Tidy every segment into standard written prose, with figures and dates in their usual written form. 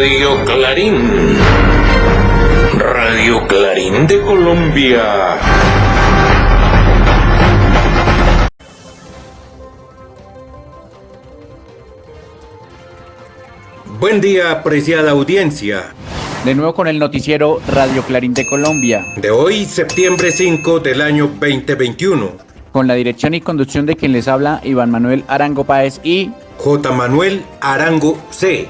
Radio Clarín de Colombia. Buen día, apreciada audiencia. De nuevo con el noticiero Radio Clarín de Colombia. De hoy, septiembre 5 del año 2021. Con la dirección y conducción de quien les habla, Iván Manuel Arango Páez y J. Manuel Arango C.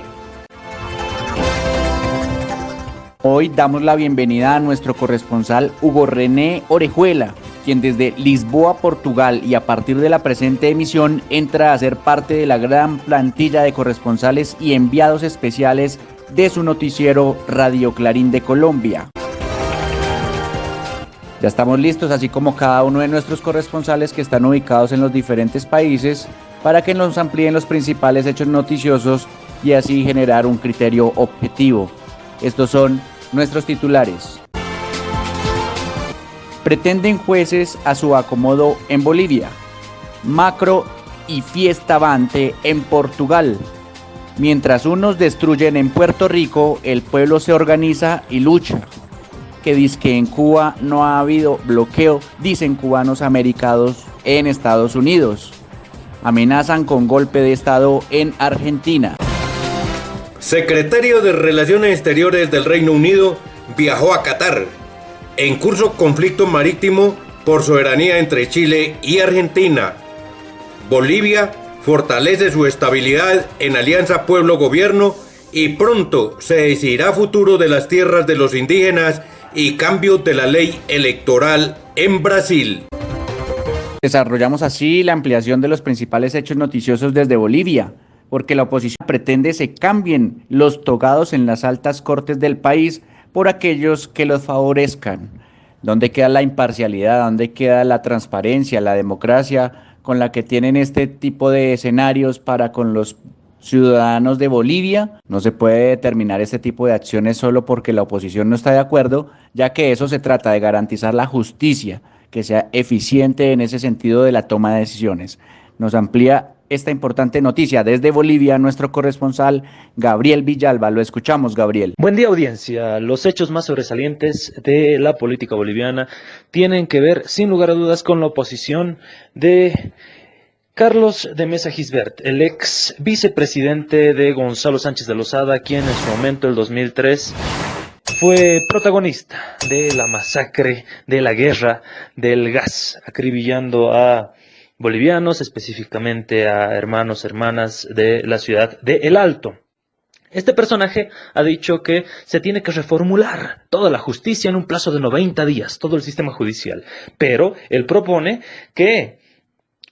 Hoy damos la bienvenida a nuestro corresponsal Hugo René Orejuela, quien desde Lisboa, Portugal, y a partir de la presente emisión entra a ser parte de la gran plantilla de corresponsales y enviados especiales de su noticiero Radio Clarín de Colombia. Ya estamos listos, así como cada uno de nuestros corresponsales que están ubicados en los diferentes países, para que nos amplíen los principales hechos noticiosos y así generar un criterio objetivo. Estos son nuestros titulares. Pretenden jueces a su acomodo en Bolivia. Macro y fiesta avante en Portugal. Mientras unos destruyen en Puerto Rico, el pueblo se organiza y lucha. Que dizque en Cuba no ha habido bloqueo, dicen cubanos americanos en Estados Unidos. Amenazan con golpe de Estado en Argentina. Secretario de Relaciones Exteriores del Reino Unido viajó a Qatar. En curso conflicto marítimo por soberanía entre Chile y Argentina. Bolivia fortalece su estabilidad en alianza pueblo-gobierno y pronto se decidirá futuro de las tierras de los indígenas y cambio de la ley electoral en Brasil. Desarrollamos así la ampliación de los principales hechos noticiosos desde Bolivia, porque la oposición pretende se cambien los togados en las altas cortes del país por aquellos que los favorezcan. ¿Dónde queda la imparcialidad? ¿Dónde queda la transparencia, la democracia con la que tienen este tipo de escenarios para con los ciudadanos de Bolivia? No se puede determinar este tipo de acciones solo porque la oposición no está de acuerdo, ya que eso se trata de garantizar la justicia, que sea eficiente en ese sentido de la toma de decisiones. Nos amplía esta importante noticia desde Bolivia nuestro corresponsal Gabriel Villalba. Lo escuchamos, Gabriel. Buen día, audiencia. Los hechos más sobresalientes de la política boliviana tienen que ver, sin lugar a dudas, con la oposición de Carlos de Mesa Gisbert, el ex vicepresidente de Gonzalo Sánchez de Lozada, quien en su momento, el 2003, fue protagonista de la masacre, de la guerra del gas, acribillando a bolivianos, específicamente a hermanos, hermanas de la ciudad de El Alto. Este personaje ha dicho que se tiene que reformular toda la justicia en un plazo de 90 días, todo el sistema judicial. Pero él propone que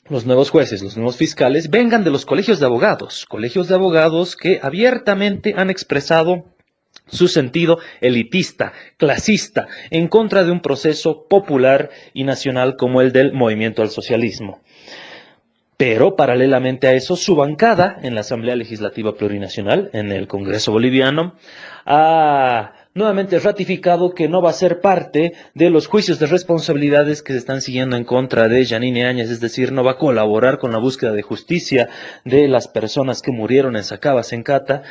los nuevos jueces, los nuevos fiscales, vengan de los colegios de abogados que abiertamente han expresado su sentido elitista, clasista, en contra de un proceso popular y nacional como el del movimiento al socialismo. Pero, paralelamente a eso, su bancada en la Asamblea Legislativa Plurinacional, en el Congreso Boliviano, ha nuevamente ratificado que no va a ser parte de los juicios de responsabilidades que se están siguiendo en contra de Yanine Áñez, es decir, no va a colaborar con la búsqueda de justicia de las personas que murieron en Sacaba, Sencata,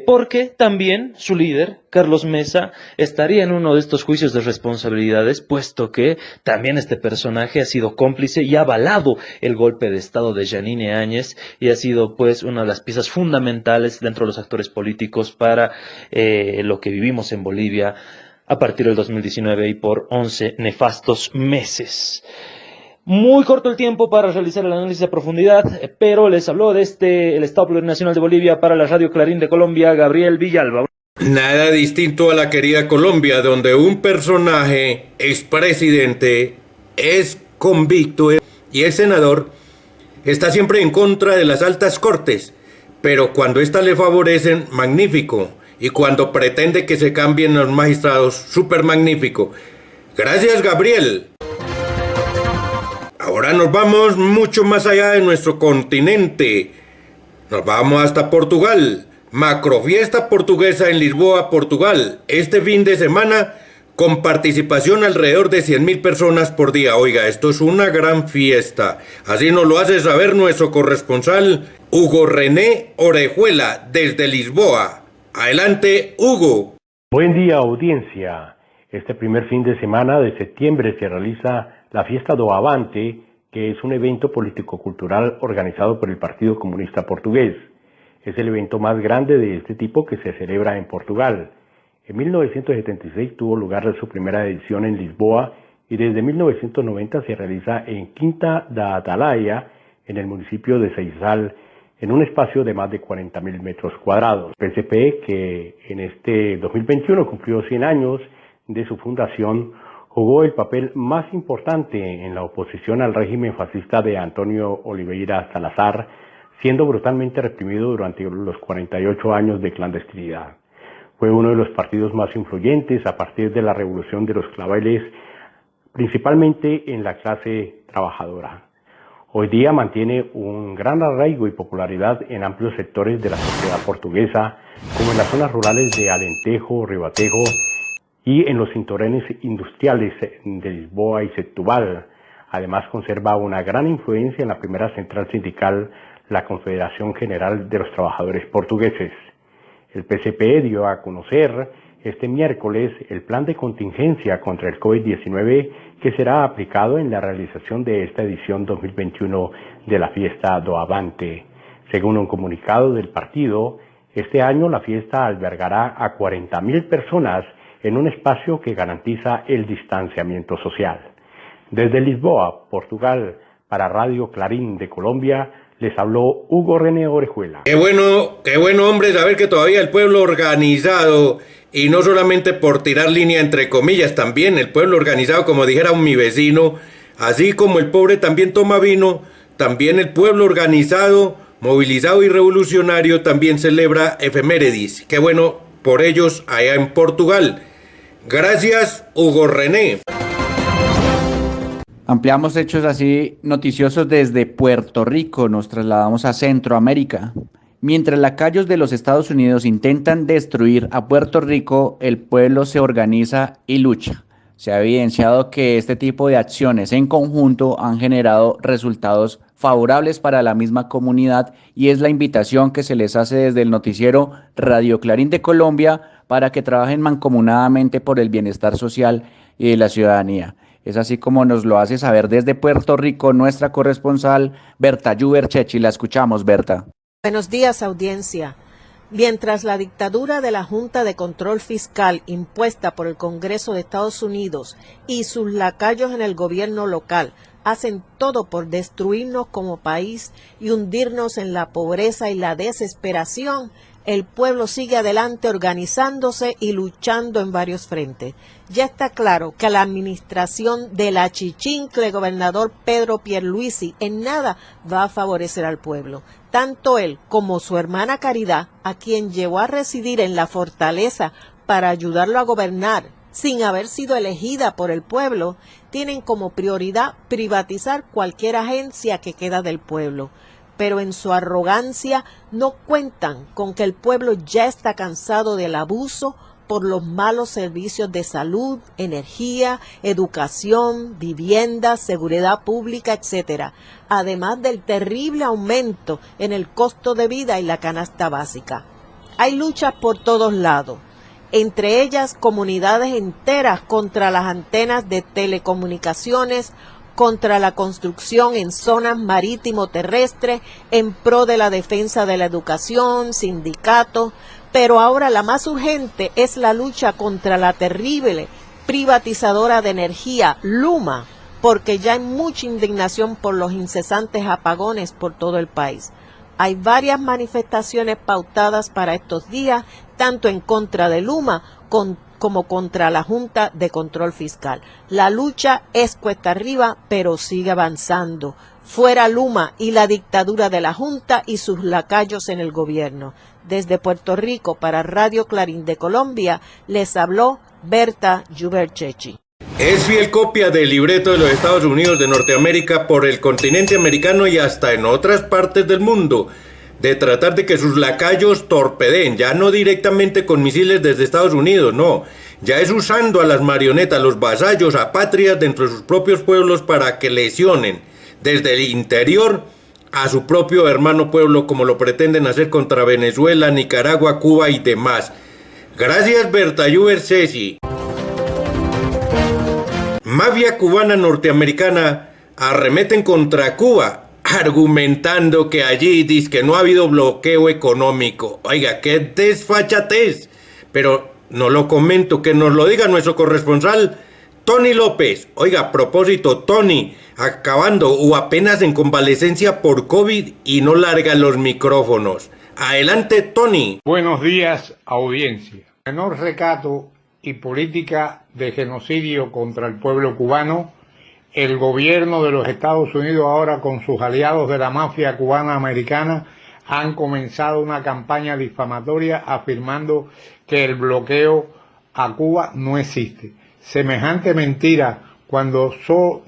porque también su líder, Carlos Mesa, estaría en uno de estos juicios de responsabilidades, puesto que también este personaje ha sido cómplice y ha avalado el golpe de Estado de Yanine Áñez y ha sido pues una de las piezas fundamentales dentro de los actores políticos para lo que vivimos en Bolivia a partir del 2019 y por 11 nefastos meses. Muy corto el tiempo para realizar el análisis a profundidad, pero les habló de el Estado Plurinacional de Bolivia para la Radio Clarín de Colombia, Gabriel Villalba. Nada distinto a la querida Colombia, donde un personaje, expresidente, es convicto y es senador, está siempre en contra de las altas cortes, pero cuando éstas le favorecen, magnífico, y cuando pretende que se cambien los magistrados, súper magnífico. Gracias, Gabriel. Ahora nos vamos mucho más allá de nuestro continente. Nos vamos hasta Portugal. Macrofiesta portuguesa en Lisboa, Portugal. Este fin de semana con participación alrededor de 100.000 personas por día. Oiga, esto es una gran fiesta. Así nos lo hace saber nuestro corresponsal Hugo René Orejuela desde Lisboa. Adelante, Hugo. Buen día, audiencia. Este primer fin de semana de septiembre se realiza la Fiesta do Avante, que es un evento político-cultural organizado por el Partido Comunista Portugués. Es el evento más grande de este tipo que se celebra en Portugal. En 1976 tuvo lugar su primera edición en Lisboa y desde 1990 se realiza en Quinta da Atalaia, en el municipio de Seixal, en un espacio de más de 40.000 metros cuadrados. PSP, que en este 2021 cumplió 100 años de su fundación, jugó el papel más importante en la oposición al régimen fascista de Antonio Oliveira Salazar, siendo brutalmente reprimido durante los 48 años de clandestinidad. Fue uno de los partidos más influyentes a partir de la Revolución de los Claveles, principalmente en la clase trabajadora. Hoy día mantiene un gran arraigo y popularidad en amplios sectores de la sociedad portuguesa, como en las zonas rurales de Alentejo, Ribatejo y en los cinturones industriales de Lisboa y Setúbal. Además conserva una gran influencia en la primera central sindical, la Confederación General de los Trabajadores Portugueses. El PSP dio a conocer este miércoles el plan de contingencia contra el COVID-19 que será aplicado en la realización de esta edición 2021 de la Fiesta do Avante. Según un comunicado del partido, este año la fiesta albergará a 40.000 personas en un espacio que garantiza el distanciamiento social. Desde Lisboa, Portugal, para Radio Clarín de Colombia, les habló Hugo René Orejuela. Qué bueno, hombre, saber que todavía el pueblo organizado, y no solamente por tirar línea entre comillas, también el pueblo organizado, como dijera mi vecino, así como el pobre también toma vino, también el pueblo organizado, movilizado y revolucionario también celebra efemérides. Qué bueno por ellos allá en Portugal. Gracias, Hugo René. Ampliamos hechos así noticiosos desde Puerto Rico, nos trasladamos a Centroamérica. Mientras lacayos de los Estados Unidos intentan destruir a Puerto Rico, el pueblo se organiza y lucha. Se ha evidenciado que este tipo de acciones en conjunto han generado resultados favorables para la misma comunidad y es la invitación que se les hace desde el noticiero Radio Clarín de Colombia para que trabajen mancomunadamente por el bienestar social y de la ciudadanía. Es así como nos lo hace saber desde Puerto Rico nuestra corresponsal Berta Yuberchechi. La escuchamos, Berta. Buenos días, audiencia. Mientras la dictadura de la Junta de Control Fiscal impuesta por el Congreso de Estados Unidos y sus lacayos en el gobierno local hacen todo por destruirnos como país y hundirnos en la pobreza y la desesperación, el pueblo sigue adelante organizándose y luchando en varios frentes. Ya está claro que la administración del achichincle gobernador Pedro Pierluisi en nada va a favorecer al pueblo. Tanto él como su hermana Caridad, a quien llevó a residir en la fortaleza para ayudarlo a gobernar sin haber sido elegida por el pueblo, tienen como prioridad privatizar cualquier agencia que queda del pueblo. Pero en su arrogancia no cuentan con que el pueblo ya está cansado del abuso por los malos servicios de salud, energía, educación, vivienda, seguridad pública, etc., además del terrible aumento en el costo de vida y la canasta básica. Hay luchas por todos lados, entre ellas comunidades enteras contra las antenas de telecomunicaciones, contra la construcción en zonas marítimo-terrestres, en pro de la defensa de la educación, sindicatos, pero ahora la más urgente es la lucha contra la terrible privatizadora de energía, Luma, porque ya hay mucha indignación por los incesantes apagones por todo el país. Hay varias manifestaciones pautadas para estos días, tanto en contra de Luma como contra la Junta de Control Fiscal. La lucha es cuesta arriba, pero sigue avanzando. Fuera Luma y la dictadura de la Junta y sus lacayos en el gobierno. Desde Puerto Rico para Radio Clarín de Colombia, les habló Berta Yuberchechi. Es fiel copia del libreto de los Estados Unidos de Norteamérica por el continente americano y hasta en otras partes del mundo, de tratar de que sus lacayos torpedeen, ya no directamente con misiles desde Estados Unidos, no, ya es usando a las marionetas, los vasallos apátridas dentro de sus propios pueblos para que lesionen desde el interior a su propio hermano pueblo como lo pretenden hacer contra Venezuela, Nicaragua, Cuba y demás. Gracias, Bertayú Bersesi. Mafia cubana norteamericana arremeten contra Cuba, argumentando que allí dice que no ha habido bloqueo económico. Oiga, qué desfachatez. Pero no lo comento, que nos lo diga nuestro corresponsal Tony López. Oiga, a propósito, Tony, acabando o apenas en convalecencia por COVID y no larga los micrófonos. Adelante, Tony. Buenos días, audiencia. Menor recato y política de genocidio contra el pueblo cubano, el gobierno de los Estados Unidos ahora con sus aliados de la mafia cubana americana han comenzado una campaña difamatoria afirmando que el bloqueo a Cuba no existe. Semejante mentira, cuando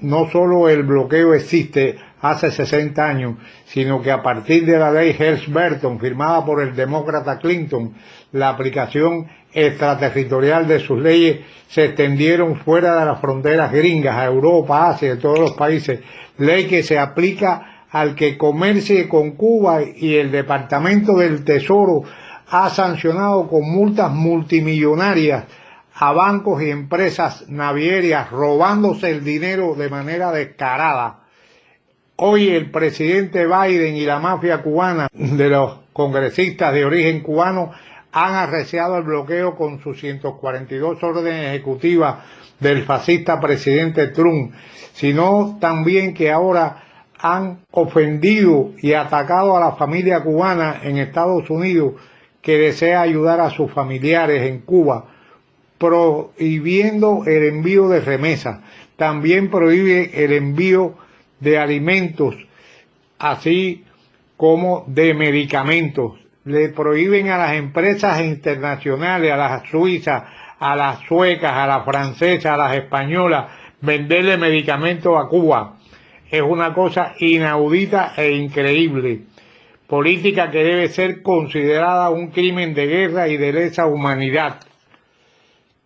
no solo el bloqueo existe hace 60 años, sino que a partir de la ley Helms-Burton, firmada por el demócrata Clinton, la aplicación extraterritorial de sus leyes se extendieron fuera de las fronteras gringas, a Europa, Asia, a todos los países, ley que se aplica al que comercie con Cuba, y el Departamento del Tesoro ha sancionado con multas multimillonarias a bancos y empresas navieras robándose el dinero de manera descarada. Hoy el presidente Biden y la mafia cubana de los congresistas de origen cubano han arreciado el bloqueo con sus 142 órdenes ejecutivas del fascista presidente Trump, sino también que ahora han ofendido y atacado a la familia cubana en Estados Unidos que desea ayudar a sus familiares en Cuba, prohibiendo el envío de remesas. También prohíbe el envío de alimentos, así como de medicamentos. Le prohíben a las empresas internacionales, a las suizas, a las suecas, a las francesas, a las españolas, venderle medicamentos a Cuba. Es una cosa inaudita e increíble. Política que debe ser considerada un crimen de guerra y de lesa humanidad.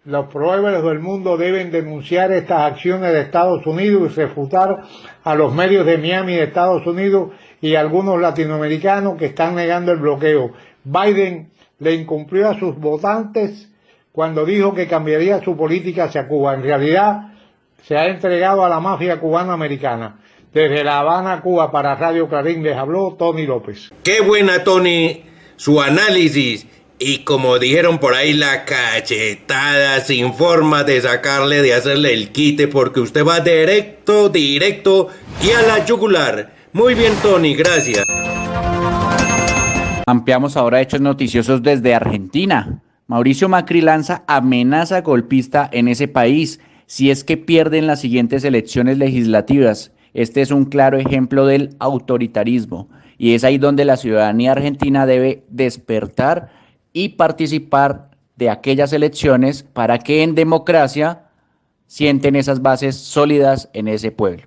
Los pueblos del mundo deben denunciar estas acciones de Estados Unidos y refutar a los medios de Miami de Estados Unidos y algunos latinoamericanos que están negando el bloqueo. Biden le incumplió a sus votantes cuando dijo que cambiaría su política hacia Cuba. En realidad se ha entregado a la mafia cubana americana. Desde La Habana, Cuba, para Radio Clarín les habló Tony López. Qué buena, Tony, su análisis. Y como dijeron por ahí, la cachetada sin forma de sacarle, de hacerle el quite, porque usted va directo y a la yugular. Muy bien, Tony, gracias. Ampliamos ahora hechos noticiosos desde Argentina. Mauricio Macri lanza amenaza golpista en ese país si es que pierden las siguientes elecciones legislativas. Este es un claro ejemplo del autoritarismo y es ahí donde la ciudadanía argentina debe despertar y participar de aquellas elecciones para que en democracia sienten esas bases sólidas en ese pueblo.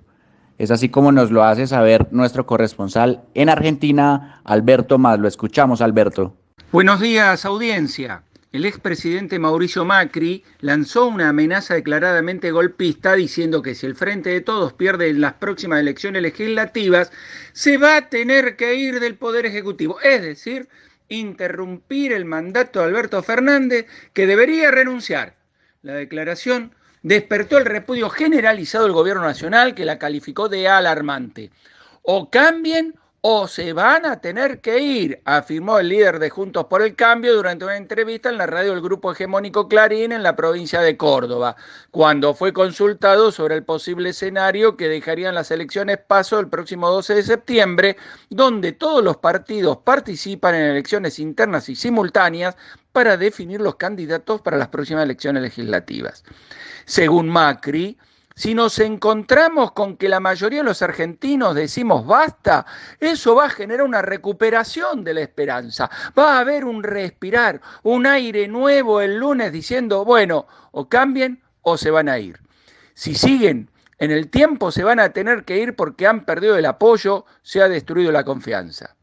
Es así como nos lo hace saber nuestro corresponsal en Argentina, Alberto Mas. Lo escuchamos, Alberto. Buenos días, audiencia. El expresidente Mauricio Macri lanzó una amenaza declaradamente golpista diciendo que si el Frente de Todos pierde en las próximas elecciones legislativas, se va a tener que ir del Poder Ejecutivo, es decir, interrumpir el mandato de Alberto Fernández, que debería renunciar. La declaración despertó el repudio generalizado del gobierno nacional, que la calificó de alarmante. O cambien o se van a tener que ir, afirmó el líder de Juntos por el Cambio durante una entrevista en la radio del grupo hegemónico Clarín en la provincia de Córdoba, cuando fue consultado sobre el posible escenario que dejarían las elecciones PASO el próximo 12 de septiembre, donde todos los partidos participan en elecciones internas y simultáneas para definir los candidatos para las próximas elecciones legislativas. Según Macri, si nos encontramos con que la mayoría de los argentinos decimos basta, eso va a generar una recuperación de la esperanza. Va a haber un respirar, un aire nuevo el lunes diciendo, bueno, o cambien o se van a ir. Si siguen en el tiempo se van a tener que ir porque han perdido el apoyo, se ha destruido la confianza.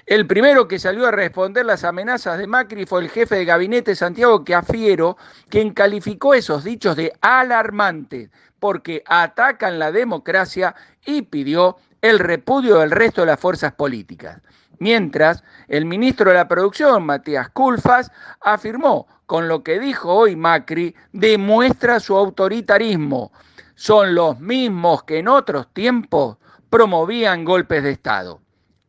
El primero que salió a responder las amenazas de Macri fue el jefe de gabinete Santiago Cafiero, quien calificó esos dichos de alarmantes. porque atacan la democracia y pidió el repudio del resto de las fuerzas políticas. Mientras, el ministro de la Producción, Matías Culfas, afirmó con lo que dijo hoy Macri, demuestra su autoritarismo. Son los mismos que en otros tiempos promovían golpes de Estado.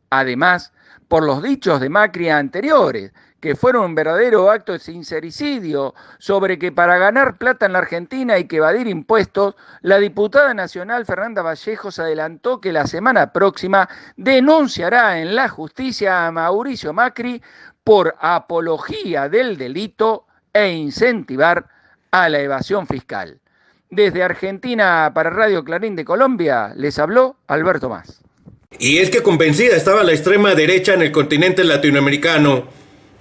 Además, por los dichos de Macri anteriores, que fueron un verdadero acto de sincericidio sobre que para ganar plata en la Argentina hay que evadir impuestos, la diputada nacional Fernanda Vallejos adelantó que la semana próxima denunciará en la justicia a Mauricio Macri por apología del delito e incentivar a la evasión fiscal. Desde Argentina para Radio Clarín de Colombia les habló Alberto Más. Y es que convencida estaba la extrema derecha en el continente latinoamericano,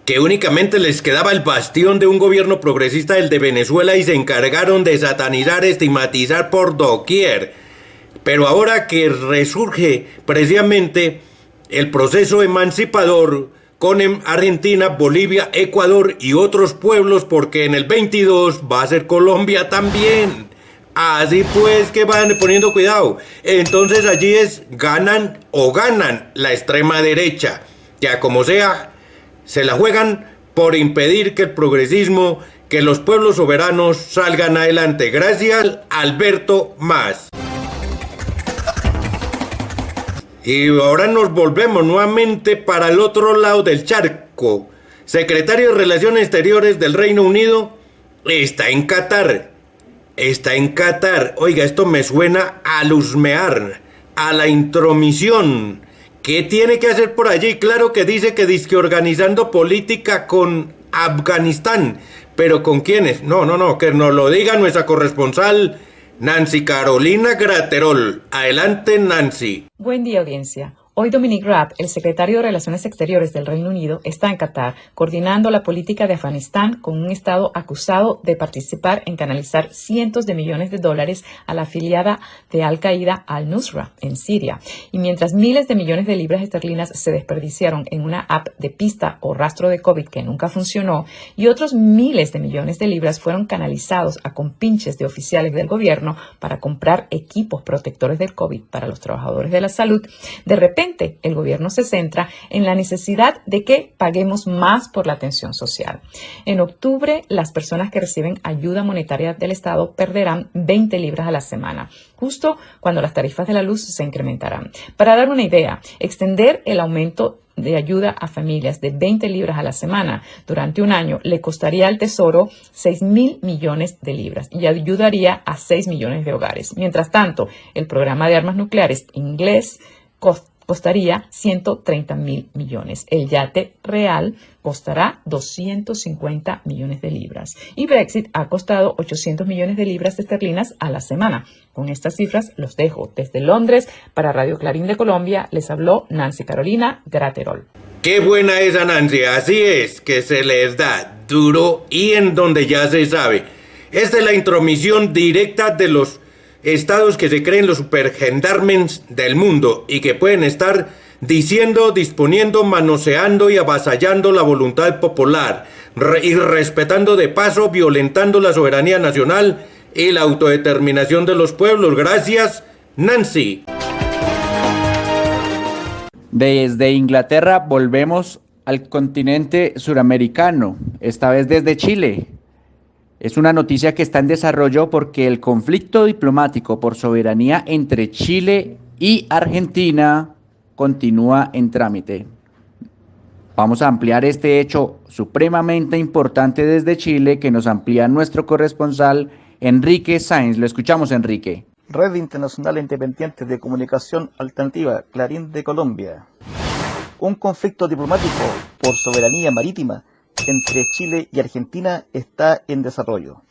que únicamente les quedaba el bastión de un gobierno progresista, el de Venezuela, y se encargaron de satanizar, estigmatizar por doquier. Pero ahora que resurge precisamente el proceso emancipador con Argentina, Bolivia, Ecuador y otros pueblos, porque en el 22 va a ser Colombia también. Así pues que van poniendo cuidado. Entonces allí ganan la extrema derecha. Ya como sea, se la juegan por impedir que el progresismo, que los pueblos soberanos salgan adelante. Gracias, Alberto Más. Y ahora nos volvemos nuevamente para el otro lado del charco. Secretario de Relaciones Exteriores del Reino Unido está en Qatar. Oiga, esto me suena a luzmear, a la intromisión. ¿Qué tiene que hacer por allí? Claro que dice que dizque organizando política con Afganistán. ¿Pero con quiénes? No, que nos lo diga nuestra corresponsal Nancy Carolina Graterol. Adelante, Nancy. Buen día, audiencia. Hoy Dominic Raab, el secretario de Relaciones Exteriores del Reino Unido, está en Qatar coordinando la política de Afganistán con un Estado acusado de participar en canalizar cientos de millones de dólares a la afiliada de Al-Qaeda Al-Nusra en Siria. Y mientras miles de millones de libras esterlinas se desperdiciaron en una app de pista o rastro de COVID que nunca funcionó y otros miles de millones de libras fueron canalizados a compinches de oficiales del gobierno para comprar equipos protectores del COVID para los trabajadores de la salud, de repente el gobierno se centra en la necesidad de que paguemos más por la atención social. En octubre, las personas que reciben ayuda monetaria del Estado perderán 20 libras a la semana, justo cuando las tarifas de la luz se incrementarán. Para dar una idea, extender el aumento de ayuda a familias de 20 libras a la semana durante un año le costaría al Tesoro 6.000 millones de libras y ayudaría a 6 millones de hogares. Mientras tanto, el programa de armas nucleares inglés costaría 130.000 millones. El yate real costará 250 millones de libras. Y Brexit ha costado 800 millones de libras esterlinas a la semana. Con estas cifras los dejo. Desde Londres, para Radio Clarín de Colombia, les habló Nancy Carolina Graterol. Qué buena esa Nancy. Así es, que se les da duro y en donde ya se sabe. Esta es la intromisión directa de los estados que se creen los supergendarmes del mundo y que pueden estar diciendo, disponiendo, manoseando y avasallando la voluntad popular y respetando de paso, violentando la soberanía nacional y la autodeterminación de los pueblos. Gracias, Nancy. Desde Inglaterra volvemos al continente suramericano, esta vez desde Chile. Es una noticia que está en desarrollo porque el conflicto diplomático por soberanía entre Chile y Argentina continúa en trámite. Vamos a ampliar este hecho supremamente importante desde Chile que nos amplía nuestro corresponsal Enrique Sáenz. Lo escuchamos, Enrique. Red Internacional Independiente de Comunicación Alternativa, Clarín de Colombia. Un conflicto diplomático por soberanía marítima entre Chile y Argentina está en desarrollo.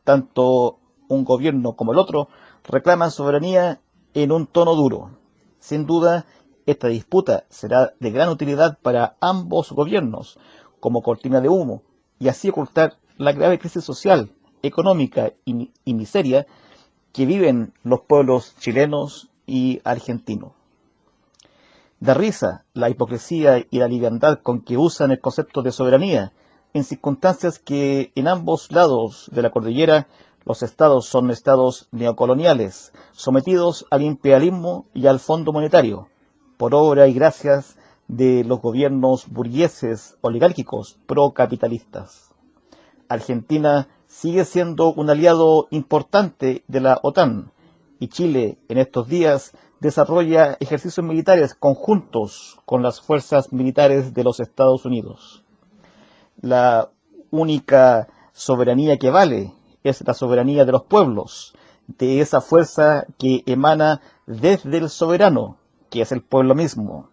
Tanto un gobierno como el otro reclaman soberanía en un tono duro. Sin duda, esta disputa será de gran utilidad para ambos gobiernos, como cortina de humo, y así ocultar la grave crisis social, económica y miseria que viven los pueblos chilenos y argentinos. Da risa la hipocresía y la liviandad con que usan el concepto de soberanía en circunstancias que en ambos lados de la cordillera Los estados son estados neocoloniales, sometidos al imperialismo y al Fondo Monetario, por obra y gracias de los gobiernos burgueses oligárquicos procapitalistas. Argentina sigue siendo un aliado importante de la OTAN y Chile en estos días desarrolla ejercicios militares conjuntos con las fuerzas militares de los Estados Unidos. La única soberanía que vale es la soberanía de los pueblos, de esa fuerza que emana desde el soberano, que es el pueblo mismo.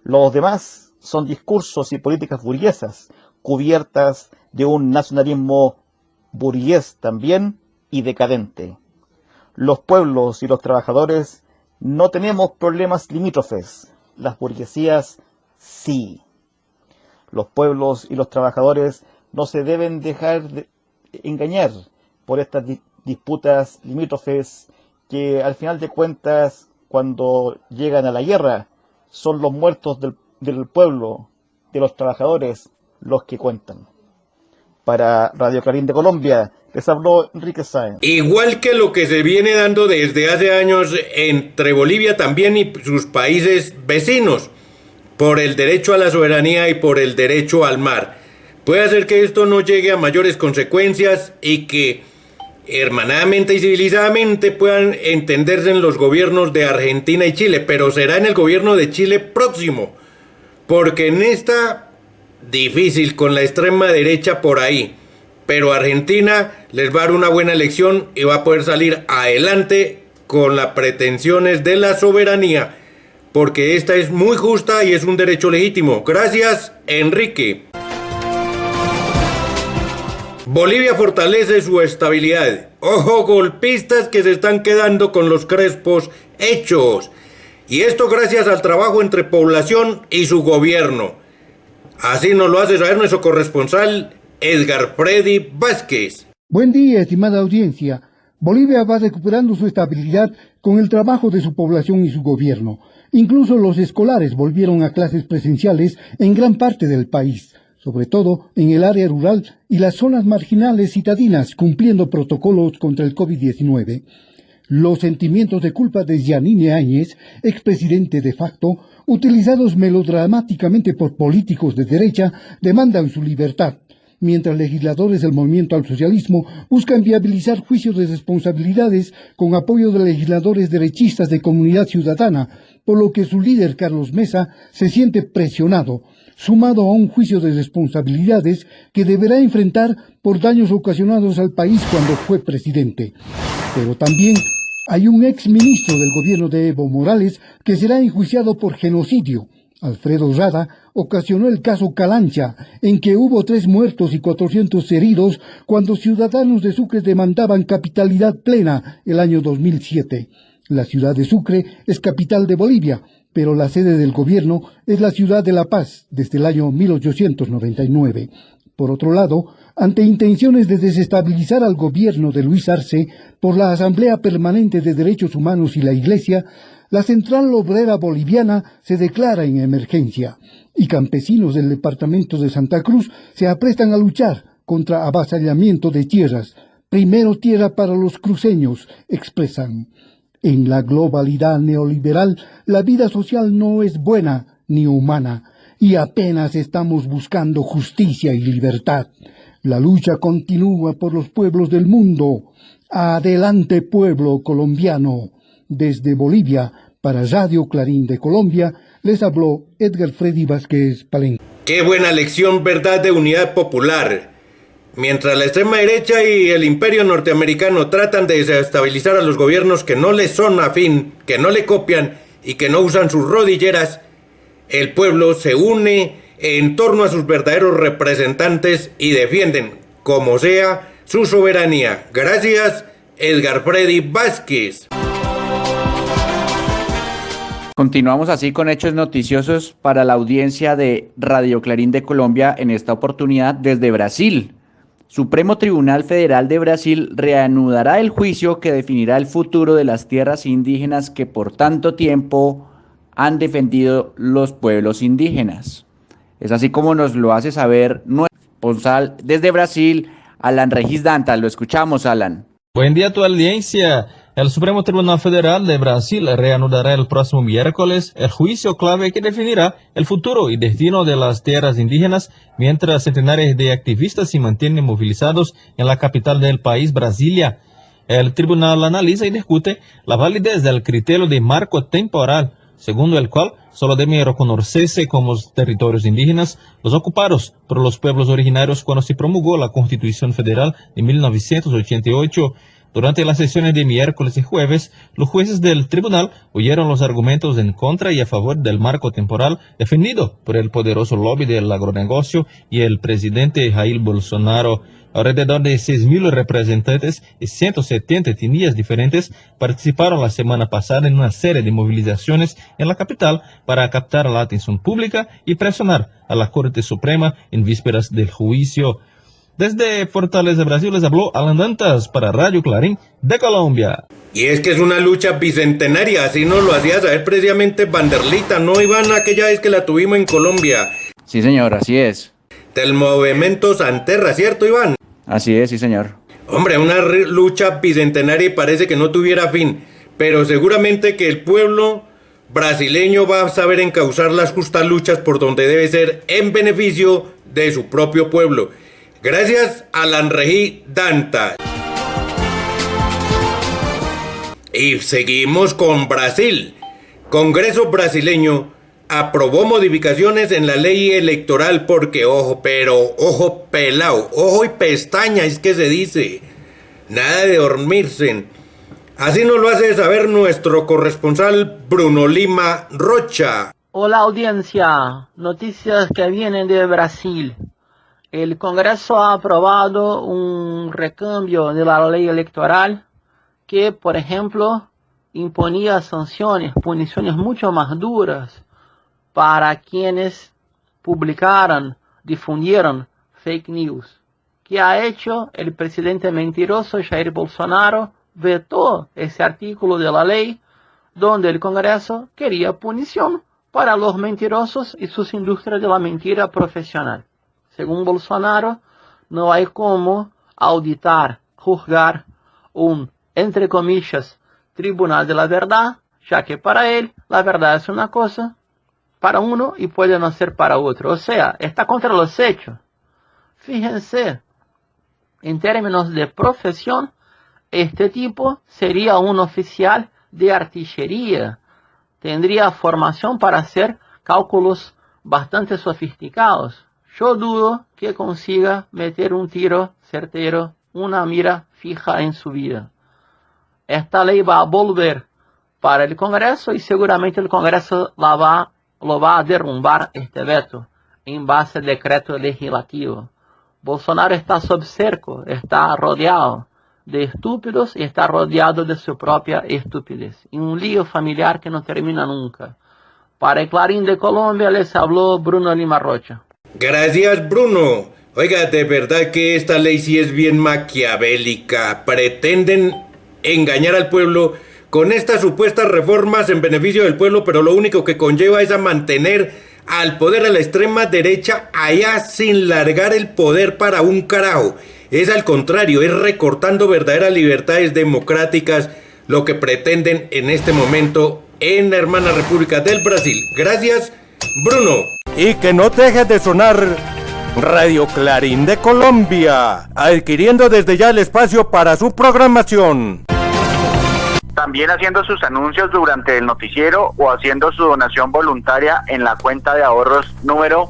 Los demás son discursos y políticas burguesas, cubiertas de un nacionalismo burgués también y decadente. Los pueblos y los trabajadores no tenemos problemas limítrofes, las burguesías sí. Los pueblos y los trabajadores no se deben dejar engañar por estas disputas limítrofes que al final de cuentas, cuando llegan a la guerra, son los muertos del pueblo, de los trabajadores, los que cuentan. Para Radio Clarín de Colombia, les habló Enrique Sáenz. Igual que lo que se viene dando desde hace años entre Bolivia también y sus países vecinos, por el derecho a la soberanía y por el derecho al mar. Puede hacer que esto no llegue a mayores consecuencias y que hermanadamente y civilizadamente puedan entenderse en los gobiernos de Argentina y Chile, pero será en el gobierno de Chile próximo, porque en esta difícil con la extrema derecha por ahí, pero Argentina les va a dar una buena elección y va a poder salir adelante con las pretensiones de la soberanía, porque esta es muy justa y es un derecho legítimo. Gracias, Enrique. Bolivia fortalece su estabilidad. Ojo, golpistas que se están quedando con los crespos hechos. Y esto gracias al trabajo entre población y su gobierno. Así nos lo hace saber nuestro corresponsal Edgar Freddy Vázquez. Buen día, estimada audiencia. Bolivia va recuperando su estabilidad con el trabajo de su población y su gobierno. Incluso los escolares volvieron a clases presenciales en gran parte del país, sobre todo en el área rural y las zonas marginales citadinas, cumpliendo protocolos contra el COVID-19. Los sentimientos de culpa de Yanine Áñez, expresidente de facto, utilizados melodramáticamente por políticos de derecha, demandan su libertad, mientras legisladores del movimiento al socialismo buscan viabilizar juicios de responsabilidades con apoyo de legisladores derechistas de Comunidad Ciudadana, por lo que su líder Carlos Mesa se siente presionado, sumado a un juicio de responsabilidades que deberá enfrentar por daños ocasionados al país cuando fue presidente. Pero también hay un exministro del gobierno de Evo Morales que será enjuiciado por genocidio. Alfredo Rada ocasionó el caso Calancha, en que hubo 3 muertos y 400 heridos cuando ciudadanos de Sucre demandaban capitalidad plena el año 2007. La ciudad de Sucre es capital de Bolivia, pero la sede del gobierno es la ciudad de La Paz desde el año 1899. Por otro lado, ante intenciones de desestabilizar al gobierno de Luis Arce por la Asamblea Permanente de Derechos Humanos y la Iglesia, la Central Obrera Boliviana se declara en emergencia y campesinos del departamento de Santa Cruz se aprestan a luchar contra avasallamiento de tierras. Primero tierra para los cruceños, expresan. En la globalidad neoliberal, la vida social no es buena ni humana, y apenas estamos buscando justicia y libertad. La lucha continúa por los pueblos del mundo. Adelante, pueblo colombiano. Desde Bolivia, para Radio Clarín de Colombia, les habló Edgar Freddy Vázquez Palenque. Qué buena lección, verdad, de unidad popular. Mientras la extrema derecha y el imperio norteamericano tratan de desestabilizar a los gobiernos que no les son afín, que no le copian y que no usan sus rodilleras, el pueblo se une en torno a sus verdaderos representantes y defienden, como sea, su soberanía. Gracias, Edgar Freddy Vázquez. Continuamos así con hechos noticiosos para la audiencia de Radio Clarín de Colombia, en esta oportunidad desde Brasil. Supremo Tribunal Federal de Brasil reanudará el juicio que definirá el futuro de las tierras indígenas que por tanto tiempo han defendido los pueblos indígenas. Es así como nos lo hace saber nuestro responsable desde Brasil, Alan Regis Dantas. Lo escuchamos, Alan. Buen día a tu audiencia. El Supremo Tribunal Federal de Brasil reanudará el próximo miércoles el juicio clave que definirá el futuro y destino de las tierras indígenas, mientras centenares de activistas se mantienen movilizados en la capital del país, Brasilia. El tribunal analiza y discute la validez del criterio de marco temporal, según el cual solo deben reconocerse como territorios indígenas los ocupados por los pueblos originarios cuando se promulgó la Constitución Federal de 1988. Durante las sesiones de miércoles y jueves, los jueces del tribunal oyeron los argumentos en contra y a favor del marco temporal defendido por el poderoso lobby del agronegocio y el presidente Jair Bolsonaro. Alrededor de 6.000 representantes y 170 etnias diferentes participaron la semana pasada en una serie de movilizaciones en la capital para captar la atención pública y presionar a la Corte Suprema en vísperas del juicio. Desde Fortaleza, Brasil, les habló Alan Dantas para Radio Clarín de Colombia. Y es que es una lucha bicentenaria, así nos lo hacía saber precisamente Vanderlita, ¿no, Iván? Aquella vez que la tuvimos en Colombia. Sí, señor, así es. Del movimiento Santerra, ¿cierto, Iván? Así es, sí, señor. Hombre, una lucha bicentenaria y parece que no tuviera fin, pero seguramente que el pueblo brasileño va a saber encauzar las justas luchas por donde debe ser en beneficio de su propio pueblo. Gracias a Alan Regi Dantas. Y seguimos con Brasil. Congreso brasileño aprobó modificaciones en la ley electoral porque, ojo, pero ojo pelado, ojo y pestaña es que se dice. Nada de dormirse. Así nos lo hace saber nuestro corresponsal Bruno Lima Rocha. Hola audiencia, noticias que vienen de Brasil. El Congreso ha aprobado un recambio de la ley electoral que, por ejemplo, imponía sanciones, puniciones mucho más duras para quienes publicaran, difundieron fake news. ¿Qué ha hecho el presidente mentiroso Jair Bolsonaro? Vetó ese artículo de la ley donde el Congreso quería punición para los mentirosos y sus industrias de la mentira profesional. Según Bolsonaro, no hay cómo auditar, juzgar un, entre comillas, tribunal de la verdad, ya que para él la verdad es una cosa para uno y puede no ser para otro. O sea, está contra los hechos. Fíjense, en términos de profesión, este tipo sería un oficial de artillería. Tendría formación para hacer cálculos bastante sofisticados. Yo dudo que consiga meter un tiro certero, una mira fija en su vida. Esta ley va a volver para el Congreso y seguramente el Congreso lo va a derrumbar este veto en base al decreto legislativo. Bolsonaro está sob cerco, está rodeado de estúpidos y está rodeado de su propia estupidez. En un lío familiar que no termina nunca. Para el Clarín de Colombia les habló Bruno Lima Rocha. Gracias, Bruno. Oiga, de verdad que esta ley sí es bien maquiavélica. Pretenden engañar al pueblo con estas supuestas reformas en beneficio del pueblo, pero lo único que conlleva es a mantener al poder a la extrema derecha allá sin largar el poder para un carajo. Es al contrario, es recortando verdaderas libertades democráticas lo que pretenden en este momento en la hermana República del Brasil. Gracias, Bruno. Y que no deje de sonar Radio Clarín de Colombia, adquiriendo desde ya el espacio para su programación. También haciendo sus anuncios durante el noticiero o haciendo su donación voluntaria en la cuenta de ahorros número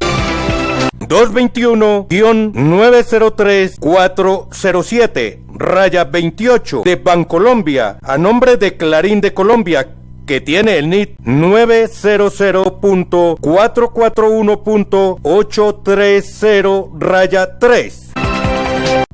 221-903-407-28 de Bancolombia, a nombre de Clarín de Colombia, que tiene el NIT 900.441.830-3.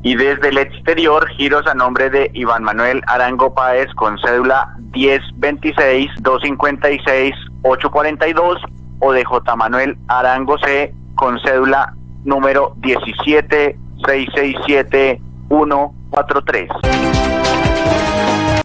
Y desde el exterior, giros a nombre de Iván Manuel Arango Páez con cédula 1026-256-842 o de J. Manuel Arango C con cédula número 17-667-143.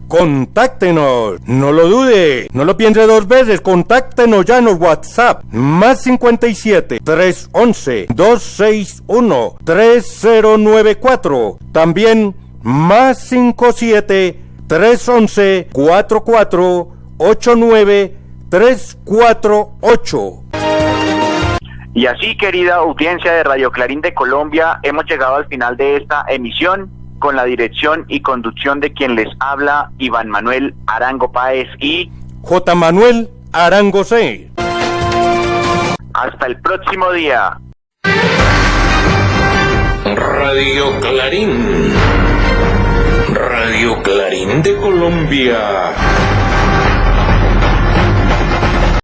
Contáctenos, no lo dude, no lo piense dos veces, contáctenos ya en WhatsApp, más 57-311-261-3094. También Más 57 311 44 89 348. Y así, querida audiencia de Radio Clarín de Colombia, hemos llegado al final de esta emisión con la dirección y conducción de quien les habla, Iván Manuel Arango Páez y J. Manuel Arango C. Hasta el próximo día. Radio Clarín. Radio Clarín de Colombia.